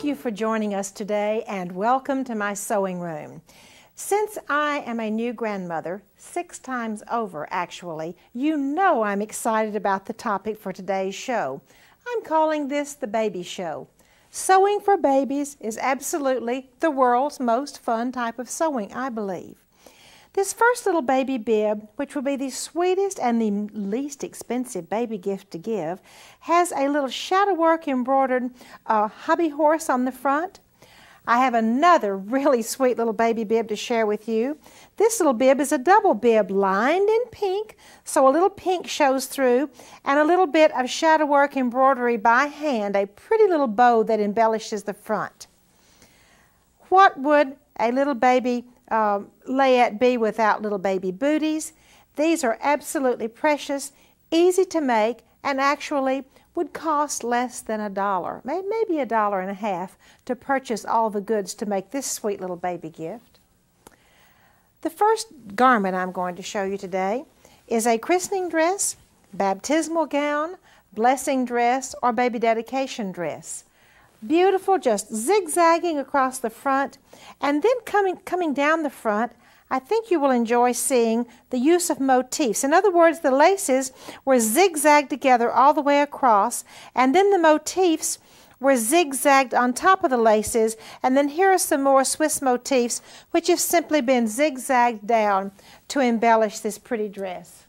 you for joining us today and welcome to my sewing room. Since I am a new grandmother, 6 times over actually, you know I'm excited about the topic for today's show. I'm calling this the Baby Show. Sewing for babies is absolutely the world's most fun type of sewing, I believe. This first little baby bib, which will be the sweetest and the least expensive baby gift to give, has a little shadow work embroidered hubby horse on the front. I have another really sweet little baby bib to share with you. This little bib is a double bib lined in pink, so a little pink shows through, and a little bit of shadow work embroidery by hand, a pretty little bow that embellishes the front. What would a little baby layette be without little baby booties? These are absolutely precious, easy to make, and actually would cost less than $1, maybe $1.50 to purchase all the goods to make this sweet little baby gift. The first garment I'm going to show you today is a christening dress, baptismal gown, blessing dress, or baby dedication dress. Beautiful, just zigzagging across the front, and then coming down the front, I think you will enjoy seeing the use of motifs. In other words, the laces were zigzagged together all the way across, and then the motifs were zigzagged on top of the laces, and then here are some more Swiss motifs which have simply been zigzagged down to embellish this pretty dress.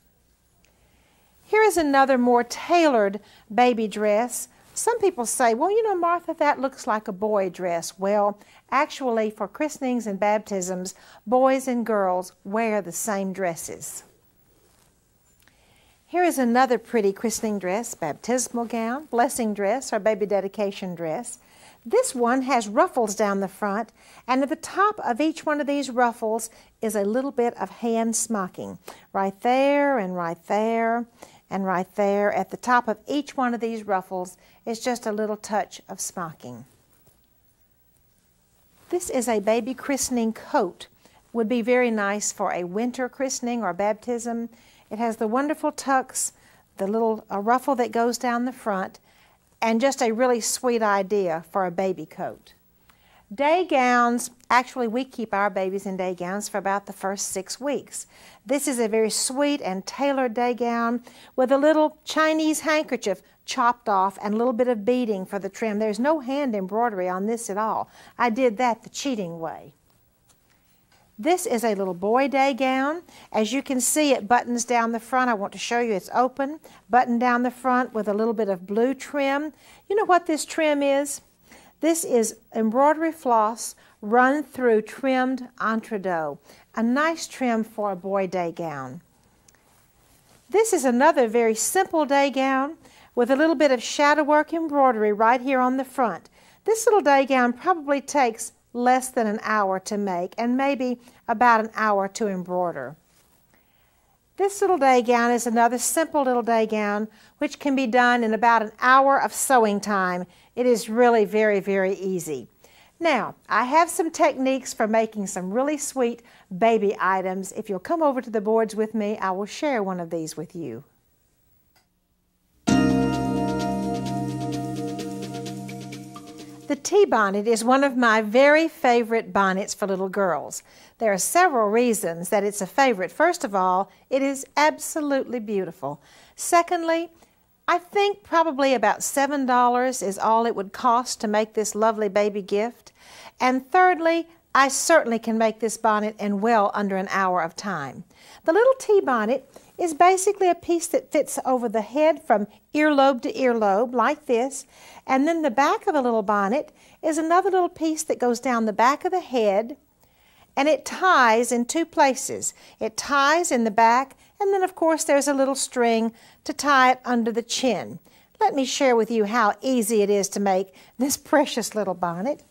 Here is another more tailored baby dress. Some people say, well, you know, Martha, that looks like a boy dress. Well, actually, for christenings and baptisms, boys and girls wear the same dresses. Here is another pretty christening dress, baptismal gown, blessing dress, or baby dedication dress. This one has ruffles down the front, and at the top of each one of these ruffles is a little bit of hand smocking. Right there and right there. And right there at the top of each one of these ruffles is just a little touch of smocking. This is a baby christening coat. Would be very nice for a winter christening or baptism. It has the wonderful tucks, the little ruffle that goes down the front, and just a really sweet idea for a baby coat. Day gowns, actually we keep our babies in day gowns for about the first 6 weeks. This is a very sweet and tailored day gown with a little Chinese handkerchief chopped off and a little bit of beading for the trim. There's no hand embroidery on this at all. I did that the cheating way. This is a little boy day gown. As you can see, it buttons down the front. I want to show you it's open, buttoned down the front with a little bit of blue trim. You know what this trim is? This is embroidery floss run through trimmed entredeaux. A nice trim for a boy day gown. This is another very simple day gown with a little bit of shadow work embroidery right here on the front. This little day gown probably takes less than an hour to make and maybe about an hour to embroider. This little day gown is another simple little day gown which can be done in about an hour of sewing time. It is really very, very easy. Now, I have some techniques for making some really sweet baby items. If you'll come over to the boards with me, I will share one of these with you. The tea bonnet is one of my very favorite bonnets for little girls. There are several reasons that it's a favorite. First of all, it is absolutely beautiful. Secondly, I think probably about $7 is all it would cost to make this lovely baby gift. And thirdly, I certainly can make this bonnet in well under an hour of time. The little tea bonnet is basically a piece that fits over the head from earlobe to earlobe like this, and then the back of the little bonnet is another little piece that goes down the back of the head, and it ties in 2 places. It ties in the back, and then of course there's a little string to tie it under the chin. Let me share with you how easy it is to make this precious little bonnet.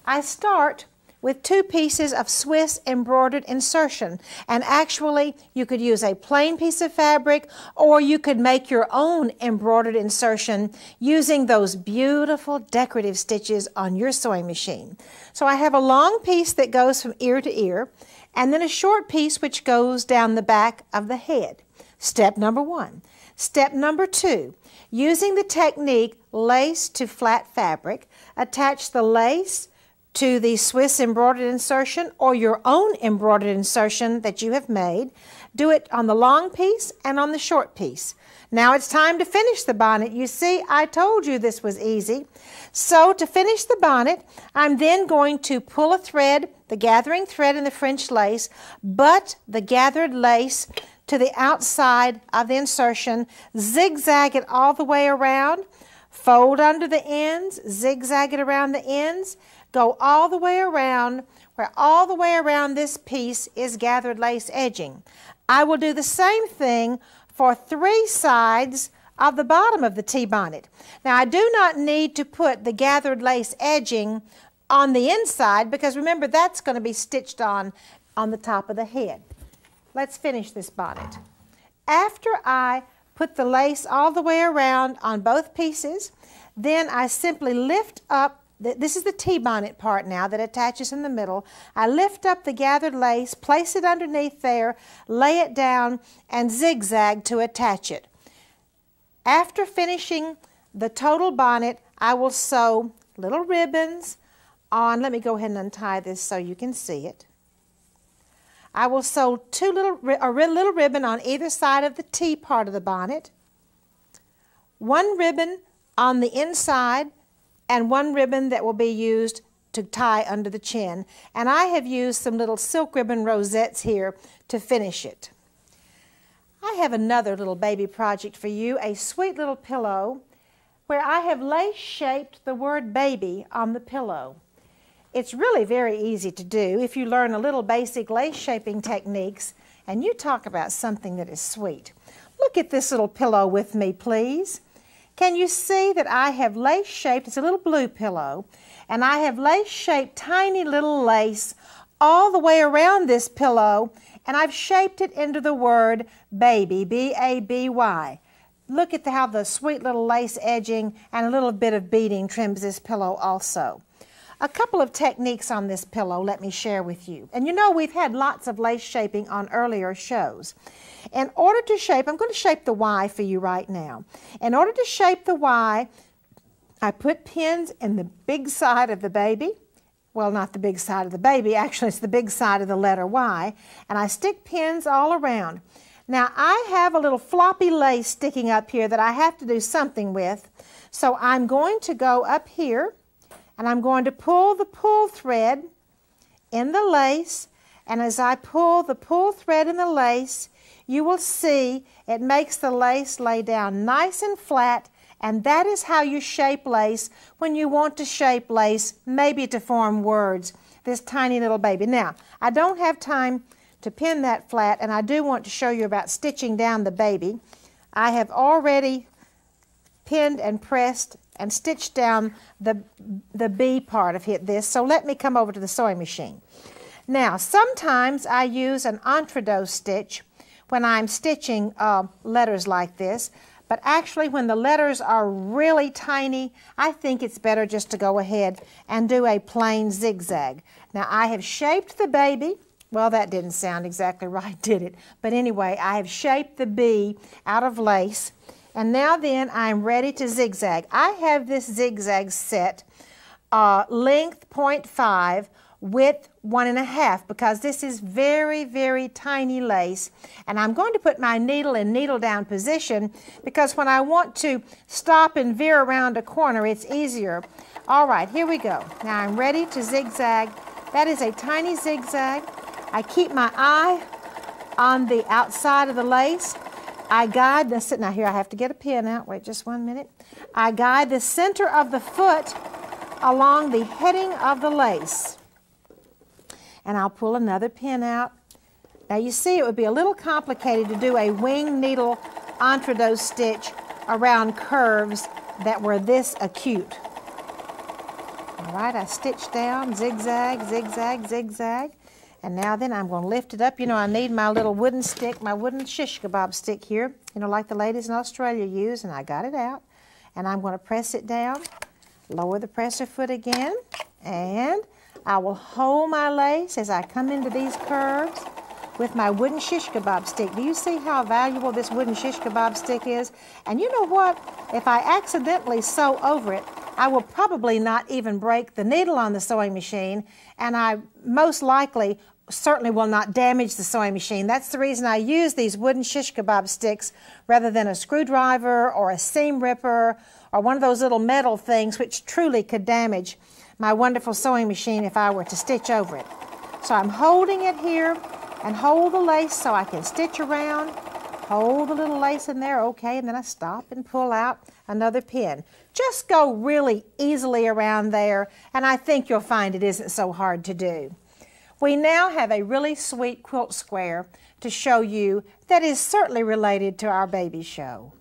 I start with 2 pieces of Swiss embroidered insertion, and actually you could use a plain piece of fabric or you could make your own embroidered insertion using those beautiful decorative stitches on your sewing machine. So I have a long piece that goes from ear to ear and then a short piece which goes down the back of the head. Step number 1. Step number 2, using the technique lace to flat fabric, attach the lace to the Swiss embroidered insertion or your own embroidered insertion that you have made. Do it on the long piece and on the short piece. Now it's time to finish the bonnet. You see, I told you this was easy. So to finish the bonnet, I'm then going to pull a thread, the gathering thread in the French lace, butt the gathered lace to the outside of the insertion, zigzag it all the way around, fold under the ends, zigzag it around the ends, go all the way around, where all the way around this piece is gathered lace edging. I will do the same thing for 3 sides of the bottom of the T-bonnet. Now I do not need to put the gathered lace edging on the inside because remember that's going to be stitched on the top of the head. Let's finish this bonnet. After I put the lace all the way around on both pieces, then I simply lift up, this is the T-bonnet part now that attaches in the middle. I lift up the gathered lace, place it underneath there, lay it down, and zigzag to attach it. After finishing the total bonnet, I will sew little ribbons on, let me go ahead and untie this so you can see it. I will sew a little ribbon on either side of the T part of the bonnet, 1 ribbon on the inside, and 1 ribbon that will be used to tie under the chin. And I have used some little silk ribbon rosettes here to finish it. I have another little baby project for you, a sweet little pillow where I have lace shaped the word baby on the pillow. It's really very easy to do if you learn a little basic lace shaping techniques and you talk about something that is sweet. Look at this little pillow with me, please. Can you see that I have lace shaped, it's a little blue pillow, and I have lace shaped tiny little lace all the way around this pillow, and I've shaped it into the word baby, B-A-B-Y. Look at how the sweet little lace edging and a little bit of beading trims this pillow also. A couple of techniques on this pillow let me share with you. And you know we've had lots of lace shaping on earlier shows. In order to shape, I'm going to shape the Y for you right now. In order to shape the Y, I put pins in the big side of the baby. Well, not the big side of the baby, actually it's the big side of the letter Y. And I stick pins all around. Now I have a little floppy lace sticking up here that I have to do something with. So I'm going to go up here and I'm going to pull the pull thread in the lace, and as I pull the pull thread in the lace, you will see it makes the lace lay down nice and flat, and that is how you shape lace when you want to shape lace, maybe to form words, this tiny little baby. Now, I don't have time to pin that flat, and I do want to show you about stitching down the baby. I have already pinned and pressed and stitched down the B part of this. So let me come over to the sewing machine. Now, sometimes I use an entre-deux stitch when I'm stitching letters like this, but actually when the letters are really tiny, I think it's better just to go ahead and do a plain zigzag. Now, I have shaped the baby. Well, that didn't sound exactly right, did it? But anyway, I have shaped the B out of lace. And now then, I'm ready to zigzag. I have this zigzag set, length 0.5, width 1.5, because this is very, very tiny lace. And I'm going to put my needle in needle down position because when I want to stop and veer around a corner, it's easier. All right, here we go. Now I'm ready to zigzag. That is a tiny zigzag. I keep my eye on the outside of the lace. I guide the, now here I have to get a pin out, wait just 1 minute. I guide the center of the foot along the heading of the lace. And I'll pull another pin out. Now you see it would be a little complicated to do a wing needle entre-deux stitch around curves that were this acute. All right, I stitch down, zigzag, zigzag, zigzag. And now then I'm going to lift it up. You know, I need my little wooden stick, my wooden shish kebab stick here, you know, like the ladies in Australia use, and I got it out. And I'm going to press it down, lower the presser foot again, and I will hold my lace as I come into these curves, with my wooden shish kebab stick. Do you see how valuable this wooden shish kebab stick is? And you know what? If I accidentally sew over it, I will probably not even break the needle on the sewing machine, and I most likely certainly will not damage the sewing machine. That's the reason I use these wooden shish kebab sticks rather than a screwdriver or a seam ripper or one of those little metal things which truly could damage my wonderful sewing machine if I were to stitch over it. So I'm holding it here and hold the lace so I can stitch around, hold the little lace in there, okay, and then I stop and pull out another pin. Just go really easily around there, and I think you'll find it isn't so hard to do. We now have a really sweet quilt square to show you that is certainly related to our baby show.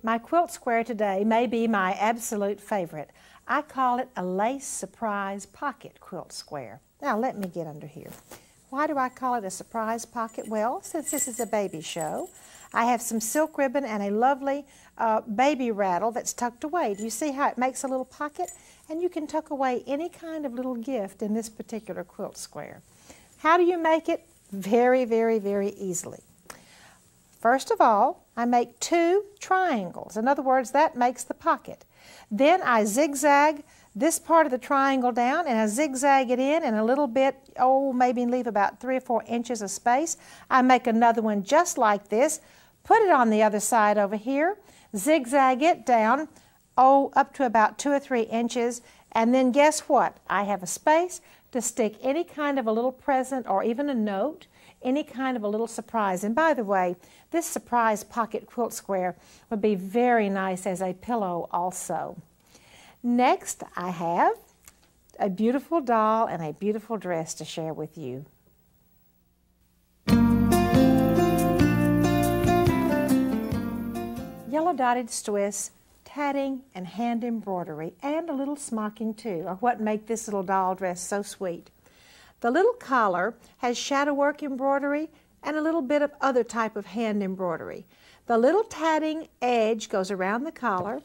My quilt square today may be my absolute favorite. I call it a lace surprise pocket quilt square. Now let me get under here. Why do I call it a surprise pocket? Well, since this is a baby show, I have some silk ribbon and a lovely baby rattle that's tucked away. Do you see how it makes a little pocket? And you can tuck away any kind of little gift in this particular quilt square. How do you make it? Very, very, very easily. First of all, I make 2 triangles. In other words, that makes the pocket. Then I zigzag this part of the triangle down and I zigzag it in and a little bit, maybe leave about 3 or 4 inches of space. I make another one just like this, put it on the other side over here, zigzag it down, up to about 2 or 3 inches, and then guess what? I have a space to stick any kind of a little present or even a note, any kind of a little surprise. And by the way, this surprise pocket quilt square would be very nice as a pillow also. Next, I have a beautiful doll and a beautiful dress to share with you. Yellow dotted Swiss, tatting and hand embroidery, and a little smocking too, are what make this little doll dress so sweet. The little collar has shadow work embroidery and a little bit of other type of hand embroidery. The little tatting edge goes around the collar.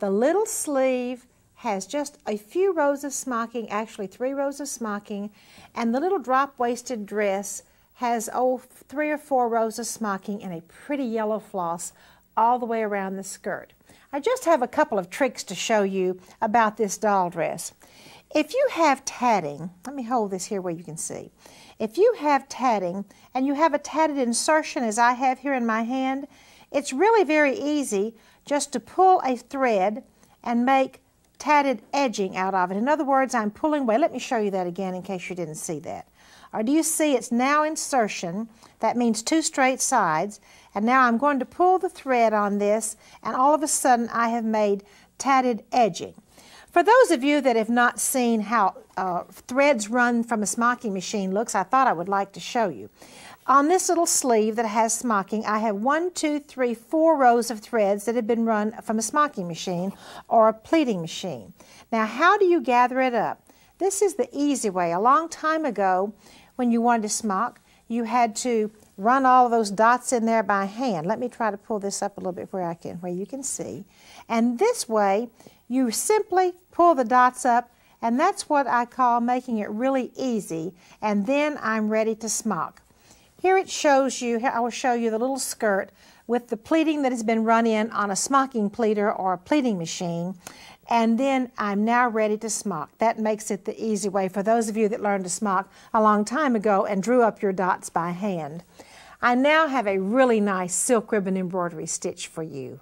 The little sleeve has just a few rows of smocking, actually 3 rows of smocking, and the little drop-waisted dress has 3 or 4 rows of smocking and a pretty yellow floss all the way around the skirt. I just have a couple of tricks to show you about this doll dress. If you have tatting, let me hold this here where you can see. If you have tatting and you have a tatted insertion as I have here in my hand, it's really very easy just to pull a thread and make tatted edging out of it. In other words, I'm pulling away. Let me show you that again in case you didn't see that. Or do you see it's now insertion? That means 2 straight sides. And now I'm going to pull the thread on this, and all of a sudden I have made tatted edging. For those of you that have not seen how threads run from a smocking machine looks, I thought I would like to show you. On this little sleeve that has smocking, I have 1, 2, 3, 4 rows of threads that have been run from a smocking machine or a pleating machine. Now, how do you gather it up? This is the easy way. A long time ago, when you wanted to smock, you had to run all of those dots in there by hand. Let me try to pull this up a little bit where you can see. And this way, you simply pull the dots up, and that's what I call making it really easy. And then I'm ready to smock. Here it shows you, I will show you the little skirt with the pleating that has been run in on a smocking pleater or a pleating machine. And then I'm now ready to smock. That makes it the easy way for those of you that learned to smock a long time ago and drew up your dots by hand. I now have a really nice silk ribbon embroidery stitch for you.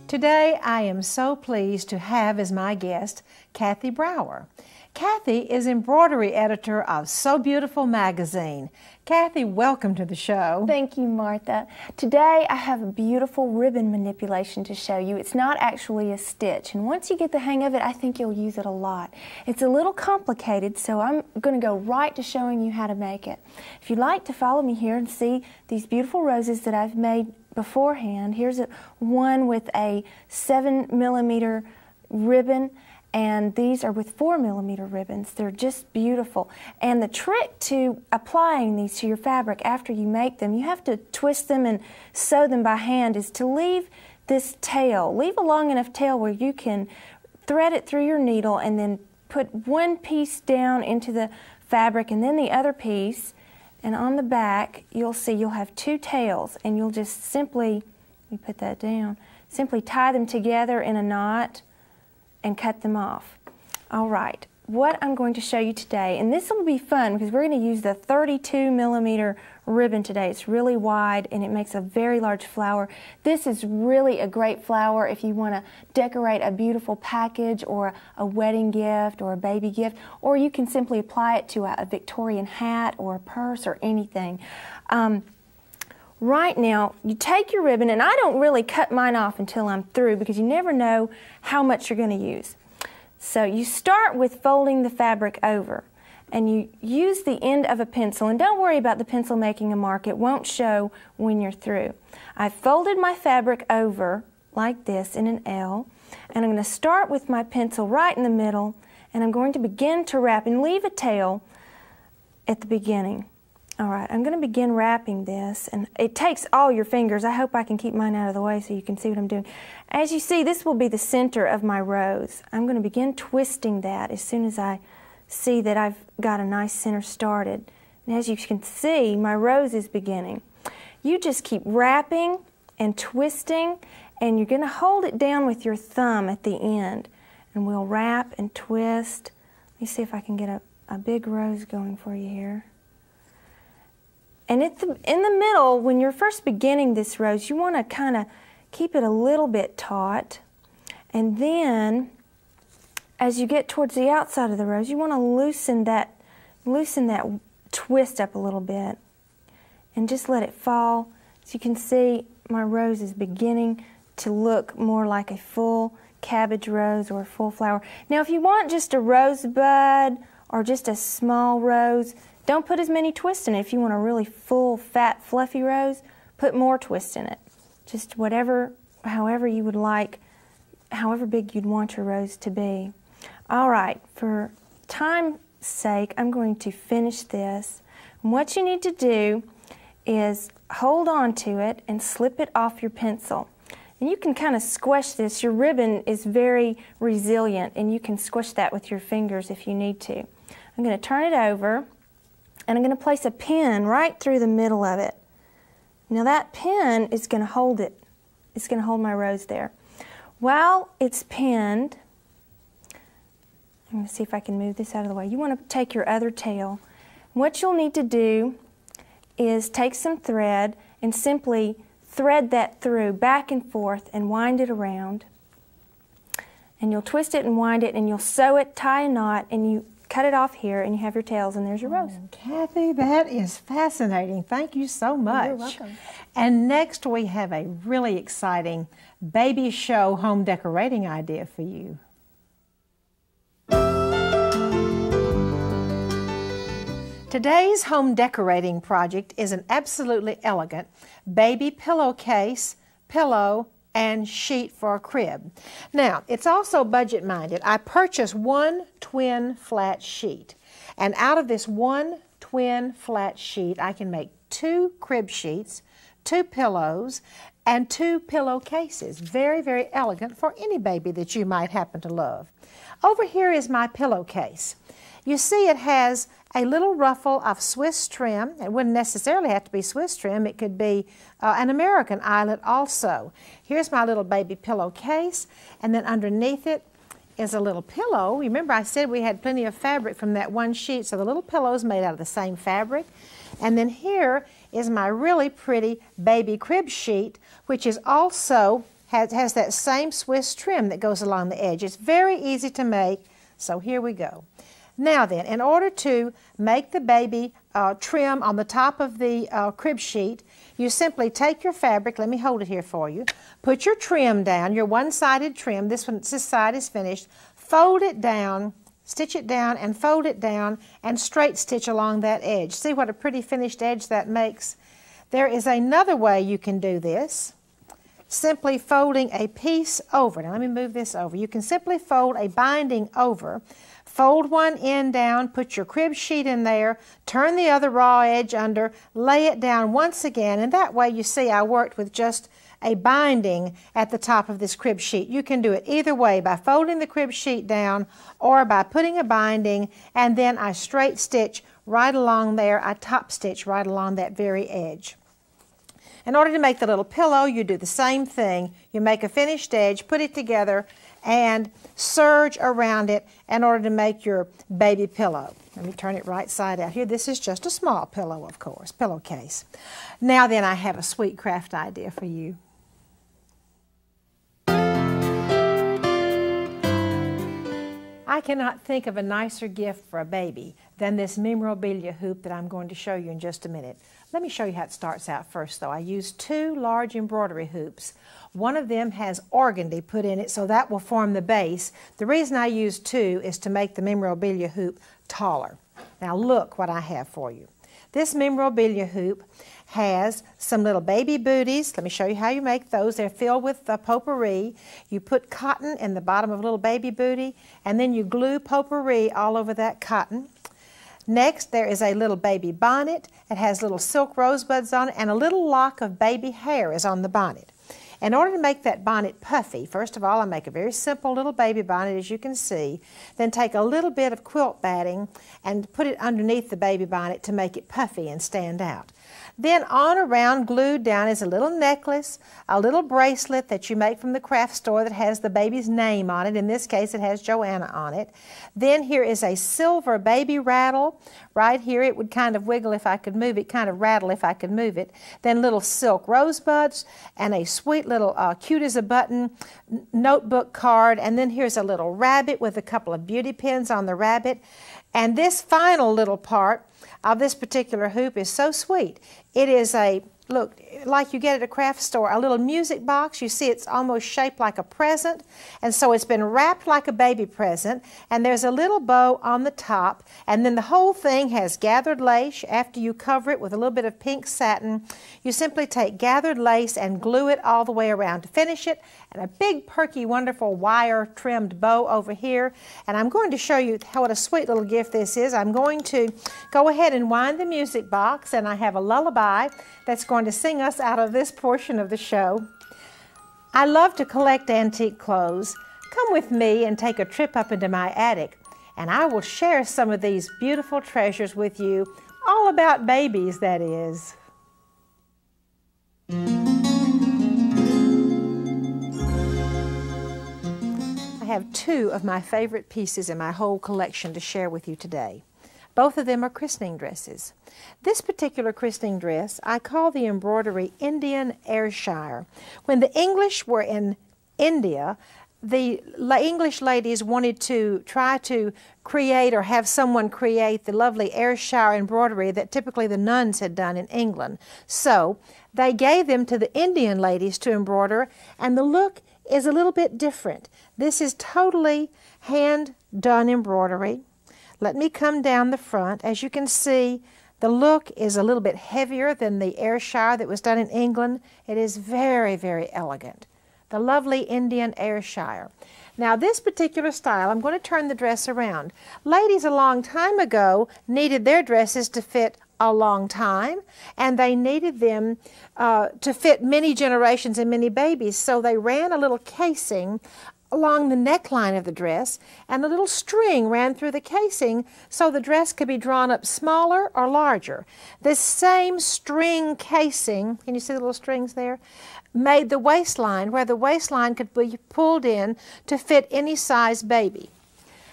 Today I am so pleased to have as my guest Kathy Brower. Kathy is embroidery editor of So Beautiful magazine. Kathy, welcome to the show. Thank you, Martha. Today I have a beautiful ribbon manipulation to show you. It's not actually a stitch, and once you get the hang of it, I think you'll use it a lot. It's a little complicated, so I'm going to go right to showing you how to make it. If you'd like to follow me here and see these beautiful roses that I've made beforehand, here's one with a 7mm ribbon, and these are with 4mm ribbons. They're just beautiful. And the trick to applying these to your fabric after you make them, you have to twist them and sew them by hand, is to leave this tail. Leave a long enough tail where you can thread it through your needle and then put one piece down into the fabric and then the other piece, and on the back you'll see you'll have two tails, and you'll just simply, let me put that down, simply tie them together in a knot and cut them off. All right, what I'm going to show you today, and this will be fun because we're going to use the 32mm ribbon today. It's really wide and it makes a very large flower. This is really a great flower if you want to decorate a beautiful package or a wedding gift or a baby gift, or you can simply apply it to a Victorian hat or a purse or anything. Right now, you take your ribbon, and I don't really cut mine off until I'm through because you never know how much you're going to use. So you start with folding the fabric over, and you use the end of a pencil, and don't worry about the pencil making a mark. It won't show when you're through. I've folded my fabric over like this in an L, and I'm going to start with my pencil right in the middle, and I'm going to begin to wrap and leave a tail at the beginning. All right, I'm going to begin wrapping this, and it takes all your fingers. I hope I can keep mine out of the way so you can see what I'm doing. As you see, this will be the center of my rose. I'm going to begin twisting that as soon as I see that I've got a nice center started. And as you can see, my rose is beginning. You just keep wrapping and twisting, and you're going to hold it down with your thumb at the end. And we'll wrap and twist. Let me see if I can get a big rose going for you here. And in the middle, when you're first beginning this rose, you want to kind of keep it a little bit taut. And then, as you get towards the outside of the rose, you want to loosen that twist up a little bit. And just let it fall. As you can see, my rose is beginning to look more like a full cabbage rose or a full flower. Now, if you want just a rosebud or just a small rose, don't put as many twists in it. If you want a really full, fat, fluffy rose, put more twists in it. Just however you would like, however big you'd want your rose to be. All right, for time's sake, I'm going to finish this. And what you need to do is hold on to it and slip it off your pencil. And you can kind of squish this. Your ribbon is very resilient, and you can squish that with your fingers if you need to. I'm going to turn it over, and I'm going to place a pin right through the middle of it. Now that pin is going to hold it. It's going to hold my rose there. While it's pinned, I'm going to see if I can move this out of the way. You want to take your other tail. What you'll need to do is take some thread and simply thread that through back and forth and wind it around. And you'll twist it and wind it, and you'll sew it, tie a knot, and you cut it off here, and you have your tails, and there's your rose. Kathy, that is fascinating. Thank you so much. You're welcome. And next we have a really exciting baby show home decorating idea for you. Today's home decorating project is an absolutely elegant baby pillowcase, pillow, and sheet for a crib. Now, it's also budget-minded. I purchased one twin flat sheet, and out of this one twin flat sheet, I can make 2 crib sheets, 2 pillows, and 2 pillowcases. Very, very elegant for any baby that you might happen to love. Over here is my pillowcase. You see it has a little ruffle of Swiss trim. It wouldn't necessarily have to be Swiss trim. It could be an American eyelet also. Here's my little baby pillowcase, and then underneath it is a little pillow. Remember I said we had plenty of fabric from that one sheet, so the little pillow is made out of the same fabric. And then here is my really pretty baby crib sheet, which is also has that same Swiss trim that goes along the edge. It's very easy to make, so here we go. Now then, in order to make the baby trim on the top of the crib sheet, you simply take your fabric, let me hold it here for you, put your trim down, your one-sided trim, this side is finished, fold it down, stitch it down and fold it down and straight stitch along that edge. See what a pretty finished edge that makes? There is another way you can do this, simply folding a piece over. Now let me move this over. You can simply fold a binding over. Fold one end down, put your crib sheet in there, turn the other raw edge under, lay it down once again, and that way you see I worked with just a binding at the top of this crib sheet. You can do it either way, by folding the crib sheet down or by putting a binding, and then I straight stitch right along there. I top stitch right along that very edge. In order to make the little pillow, you do the same thing. You make a finished edge, put it together, and serge around it in order to make your baby pillow. Let me turn it right side out here. This is just a small pillow, of course, pillowcase. Now then, I have a sweet craft idea for you. I cannot think of a nicer gift for a baby than this memorabilia hoop that I'm going to show you in just a minute. Let me show you how it starts out first, though. I used 2 large embroidery hoops. One of them has organdy put in it, so that will form the base. The reason I used 2 is to make the memorabilia hoop taller. Now look what I have for you. This memorabilia hoop has some little baby booties. Let me show you how you make those. They're filled with potpourri. You put cotton in the bottom of a little baby booty, and then you glue potpourri all over that cotton. Next, there is a little baby bonnet. It has little silk rosebuds on it, and a little lock of baby hair is on the bonnet. In order to make that bonnet puffy, first of all, I make a very simple little baby bonnet, as you can see. Then take a little bit of quilt batting and put it underneath the baby bonnet to make it puffy and stand out. Then on around, glued down, is a little necklace, a little bracelet that you make from the craft store that has the baby's name on it. In this case, it has Joanna on it. Then here is a silver baby rattle. Right here, it would kind of wiggle if I could move it, kind of rattle if I could move it. Then little silk rosebuds and a sweet little cute as a button notebook card. And then here's a little rabbit with a couple of beauty pins on the rabbit. And this final little part of this particular hoop is so sweet. It is a, look, like you get at a craft store, a little music box. You see it's almost shaped like a present, and so it's been wrapped like a baby present, and there's a little bow on the top, and then the whole thing has gathered lace. After you cover it with a little bit of pink satin, you simply take gathered lace and glue it all the way around to finish it, and a big, perky, wonderful wire-trimmed bow over here. And I'm going to show you what a sweet little gift this is. I'm going to go ahead and wind the music box, and I have a lullaby that's going to sing us out of this portion of the show. I love to collect antique clothes. Come with me and take a trip up into my attic, and I will share some of these beautiful treasures with you, all about babies, that is. I have 2 of my favorite pieces in my whole collection to share with you today. Both of them are christening dresses. This particular christening dress, I call the embroidery Indian Ayrshire. When the English were in India, the English ladies wanted to try to create or have someone create the lovely Ayrshire embroidery that typically the nuns had done in England. So they gave them to the Indian ladies to embroider, and the look is a little bit different. This is totally hand-done embroidery. Let me come down the front. As you can see, the look is a little bit heavier than the Ayrshire that was done in England. It is very, very elegant. The lovely Indian Ayrshire. Now this particular style, I'm going to turn the dress around. Ladies a long time ago needed their dresses to fit a long time, and they needed them to fit many generations and many babies, so they ran a little casing along the neckline of the dress, and a little string ran through the casing so the dress could be drawn up smaller or larger. This same string casing, can you see the little strings there, made the waistline where the waistline could be pulled in to fit any size baby.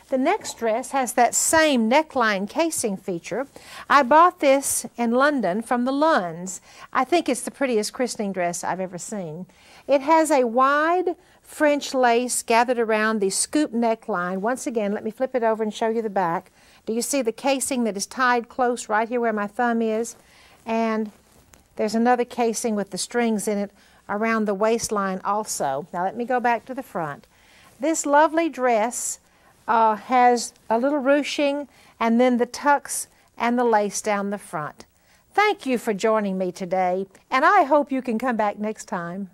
The next dress has that same neckline casing feature. I bought this in London from the Lunds. I think it's the prettiest christening dress I've ever seen. It has a wide French lace gathered around the scoop neckline. Once again, let me flip it over and show you the back. Do you see the casing that is tied close right here where my thumb is? And there's another casing with the strings in it around the waistline also. Now let me go back to the front. This lovely dress has a little ruching and then the tucks and the lace down the front. Thank you for joining me today, and I hope you can come back next time.